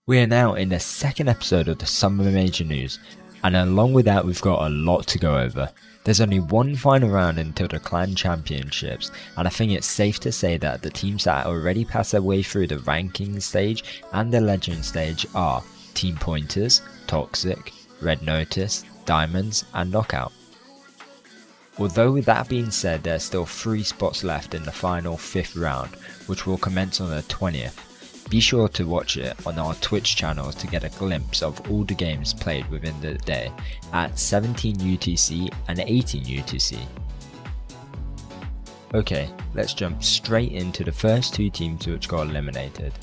We are now in the second episode of the Summer Major News, and along with that we've got a lot to go over. There's only one final round until the Clan Championships, and I think it's safe to say that the teams that already passed their way through the ranking stage and the legend stage are Team Pointers, Toxic, Red Notice, Diamonds and Knockout. Although with that being said, there are still 3 spots left in the final 5th round, which will commence on the 20th. Be sure to watch it on our Twitch channel to get a glimpse of all the games played within the day at 17 UTC and 18 UTC. Okay, let's jump straight into the first 2 teams which got eliminated.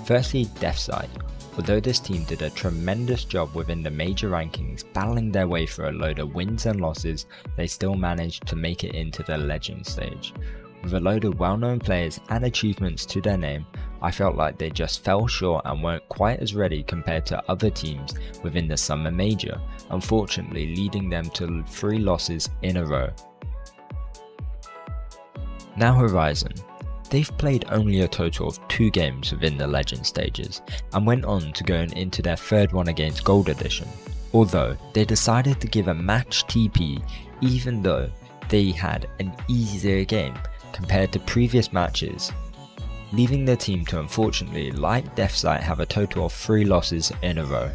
Firstly, DeathSight. Although this team did a tremendous job within the major rankings, battling their way through a load of wins and losses, they still managed to make it into the legend stage. With a load of well-known players and achievements to their name, I felt like they just fell short and weren't quite as ready compared to other teams within the Summer Major, unfortunately leading them to 3 losses in a row. Now Horizon. They've played only a total of 2 games within the legend stages and went on to go into their 3rd one against Gold Edition, although they decided to give a match TP even though they had an easier game compared to previous matches, leaving their team to unfortunately, like DeathSight, have a total of 3 losses in a row.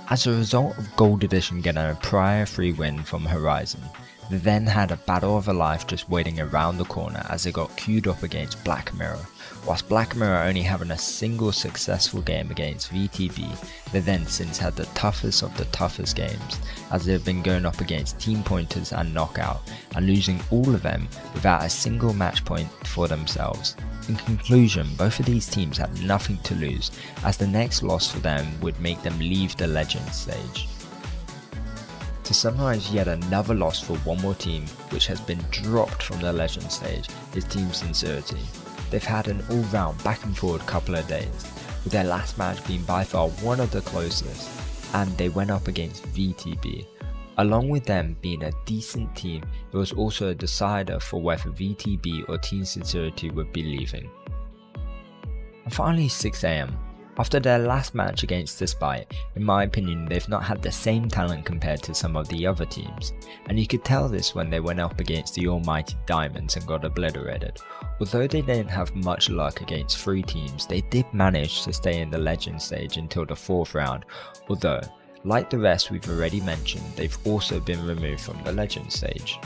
As a result of Gold Edition getting a prior free win from Horizon, they then had a battle of a life just waiting around the corner as they got queued up against Black Mirror. Whilst Black Mirror only having a single successful game against VTB, they then since had the toughest of the toughest games, as they have been going up against Team Pointers and Knockout, and losing all of them without a single match point for themselves. In conclusion, both of these teams had nothing to lose, as the next loss for them would make them leave the legend stage. To summarise yet another loss for one more team which has been dropped from the legend stage is Team Sincerity. They've had an all-round back and forward couple of days, with their last match being by far one of the closest, and they went up against VTB. Along with them being a decent team, it was also a decider for whether VTB or Team Sincerity would be leaving. And finally 6 AM. After their last match against Despite, in my opinion they've not had the same talent compared to some of the other teams, and you could tell this when they went up against the almighty Diamonds and got obliterated. Although they didn't have much luck against 3 teams, they did manage to stay in the legend stage until the 4th round, although, like the rest we've already mentioned, they've also been removed from the legend stage.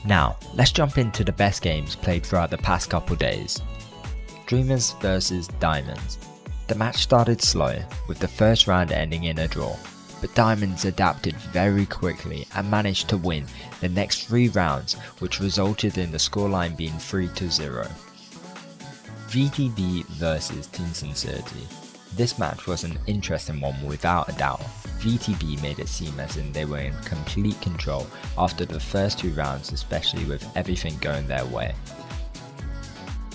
Now, let's jump into the best games played throughout the past couple days. Dreamers vs Diamonds. The match started slow, with the first round ending in a draw, but Diamonds adapted very quickly and managed to win the next 3 rounds, which resulted in the scoreline being 3-0. VTB vs Team Sincerity. This match was an interesting one without a doubt. VTB made it seem as in they were in complete control after the first 2 rounds, especially with everything going their way.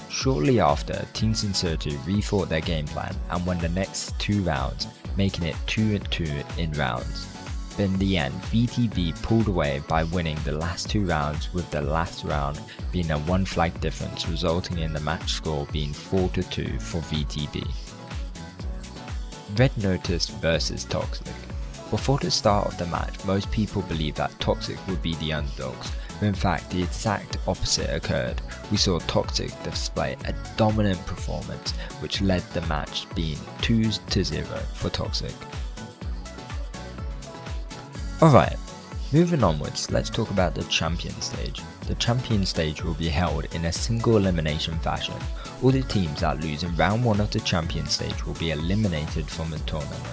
Shortly after, Team Sincerity rethought their game plan and won the next 2 rounds, making it 2-2 in rounds. But in the end, VTB pulled away by winning the last 2 rounds, with the last round being a 1 flag difference, resulting in the match score being 4-2 for VTB. Red Notice vs Toxic. Before the start of the match, most people believed that Toxic would be the underdogs, but in fact the exact opposite occurred. We saw Toxic display a dominant performance, which led the match being 2-0 for Toxic. Alright, moving onwards, let's talk about the Champion Stage. The Champion Stage will be held in a single elimination fashion. All the teams that lose in round 1 of the Champion Stage will be eliminated from the tournament.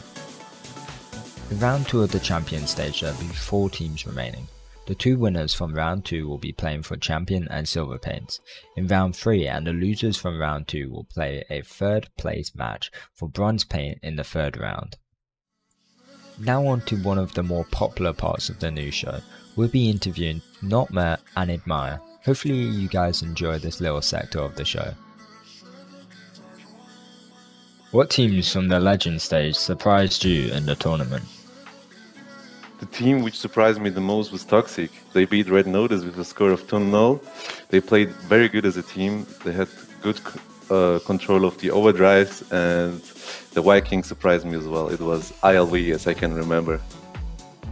In round 2 of the Champion Stage there will be 4 teams remaining. The 2 winners from round 2 will be playing for Champion and Silver Paints in round 3, and the losers from round 2 will play a 3rd place match for Bronze Paint in the 3rd round. Now on to one of the more popular parts of the new show. We'll be interviewing Not.Mert and Admire. Hopefully you guys enjoy this little sector of the show. What teams from the Legend stage surprised you in the tournament? The team which surprised me the most was Toxic. They beat Red Notice with a score of 2-0. They played very good as a team. They had good control of the overdrives, and the Viking surprised me as well. It was ILV, as I can remember.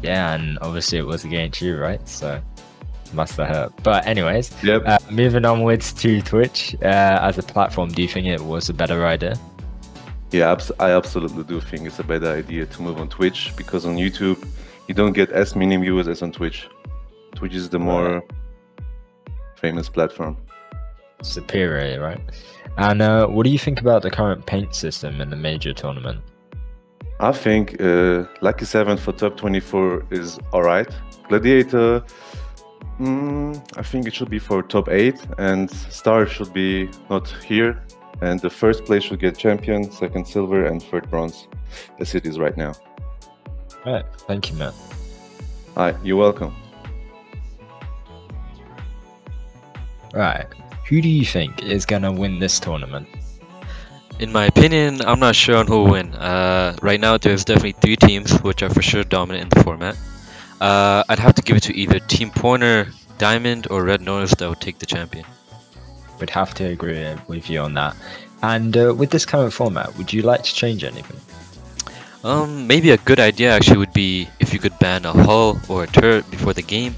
Yeah, and obviously it was against you, right? So must have hurt. But anyways, Yep. moving onwards to Twitch as a platform, do you think it was a better idea? Yeah, I absolutely do think it's a better idea to move on Twitch, because on YouTube you don't get as many viewers as on Twitch. Twitch is the more famous platform. Superior, right? And what do you think about the current paint system in the major tournament? I think Lucky 7 for top 24 is alright. Gladiator, I think it should be for top 8, and Star should be not here. And the first place should get champion, second silver, and third bronze, as it is right now. Right, thank you, Matt. Hi, you're welcome. Right, who do you think is gonna win this tournament? In my opinion, I'm not sure on who will win. Right now, there's definitely 3 teams which are for sure dominant in the format. I'd have to give it to either Team Pointer, Diamond, or Red North that would take the champion. Would have to agree with you on that. And with this current format, would you like to change anything? Maybe a good idea actually would be if you could ban a hull or a turret before the game.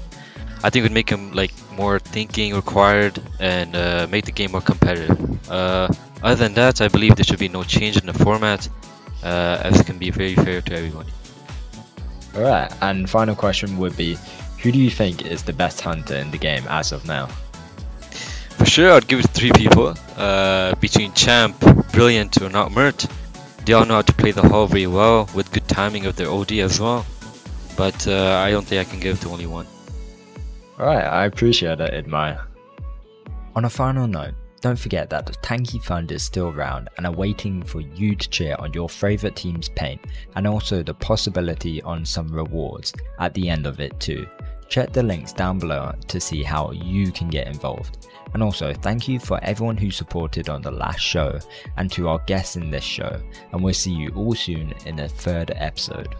I think it would make them like more thinking required and make the game more competitive. Other than that, I believe there should be no change in the format, as it can be very fair to everybody. Alright, and final question would be, who do you think is the best hunter in the game as of now? For sure, I'd give it to 3 people. Between Champ, Brilliant, or Not.Mert. They all know how to play the hull very well, with good timing of their OD as well. But I don't think I can give it to only one. Alright, I appreciate it, Admire. On a final note, don't forget that the Tanki Fund is still around and are waiting for you to cheer on your favourite team's paint, and also the possibility on some rewards at the end of it too. Check the links down below to see how you can get involved. And also thank you for everyone who supported on the last show and to our guests in this show, and we'll see you all soon in the 3rd episode.